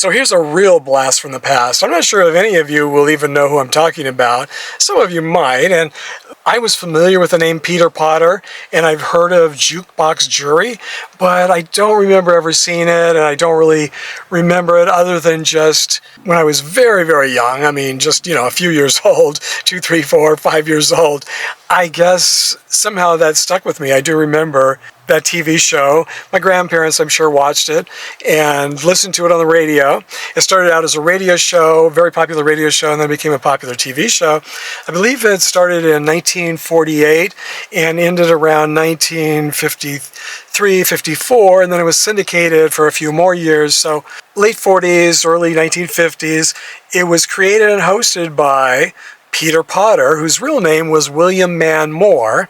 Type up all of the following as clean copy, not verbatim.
So here's a real blast from the past. I'm not sure if any of you will even know who I'm talking about. Some of you might, and I was familiar with the name Peter Potter, and I've heard of JUKEBOX Jury, but I don't remember ever seeing it, and I don't really remember it other than just when I was very, very young. I mean, just, a few years old, 2, 3, 4, 5 years old. I guess somehow that stuck with me. I do remember that TV show. My grandparents, I'm sure, watched it and listened to it on the radio. It started out as a radio show, very popular radio show, and then became a popular TV show. I believe it started in 1948 and ended around 1953, 54, and then it was syndicated for a few more years. So late 40s, early 1950s, it was created and hosted by Peter Potter, whose real name was William Mann Moore.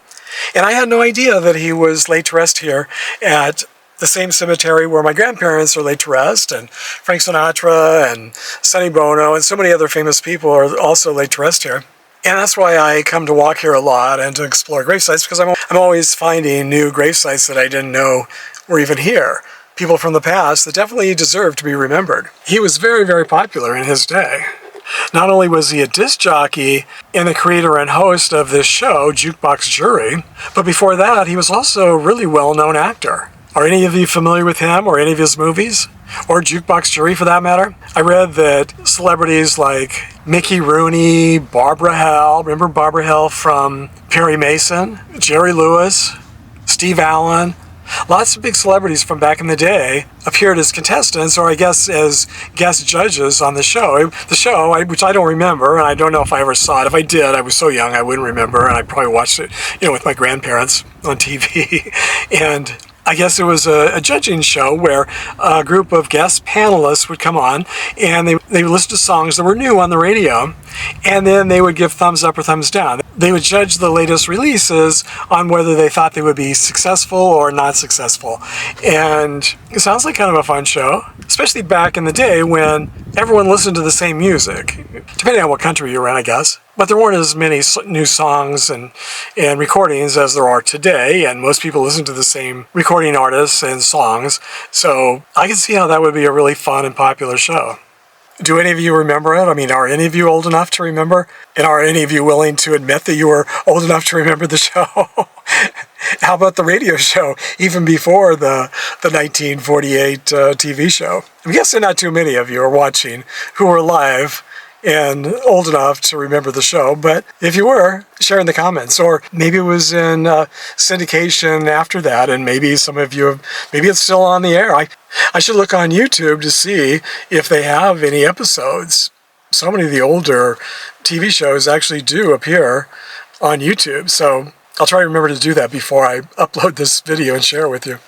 And I had no idea that he was laid to rest here at the same cemetery where my grandparents are laid to rest, and Frank Sinatra and Sonny Bono and so many other famous people are also laid to rest here. And that's why I come to walk here a lot and to explore gravesites, because I'm always finding new gravesites that I didn't know were even here. People from the past that definitely deserve to be remembered. He was very, very popular in his day. Not only was he a disc jockey and the creator and host of this show, JUKEBOX Jury, but before that, he was also a really well-known actor. Are any of you familiar with him or any of his movies? Or JUKEBOX Jury, for that matter? I read that celebrities like Mickey Rooney, Barbara Hall, remember Barbara Hall from Perry Mason, Jerry Lewis, Steve Allen, lots of big celebrities from back in the day appeared as contestants, or I guess as guest judges on the show. Which I don't remember, and I don't know if I ever saw it. If I did, I was so young I wouldn't remember, and I probably watched it, with my grandparents on TV. And I guess it was a judging show where a group of guest panelists would come on, and they would listen to songs that were new on the radio, and then they would give thumbs up or thumbs down. They would judge the latest releases on whether they thought they would be successful or not successful. And it sounds like kind of a fun show, especially back in the day when everyone listened to the same music, depending on what country you were in, I guess. But there weren't as many new songs and recordings as there are today, and most people listen to the same recording artists and songs. So I can see how that would be a really fun and popular show. Do any of you remember it? I mean, are any of you old enough to remember? And are any of you willing to admit that you were old enough to remember the show? How about the radio show, even before the 1948 TV show? I'm guessing not too many of you are watching who were alive and old enough to remember the show, but if you were, share in the comments. Or maybe it was in syndication after that, and maybe some of you, maybe it's still on the air. I should look on YouTube to see if they have any episodes. So many of the older TV shows actually do appear on YouTube, so I'll try to remember to do that before I upload this video and share it with you.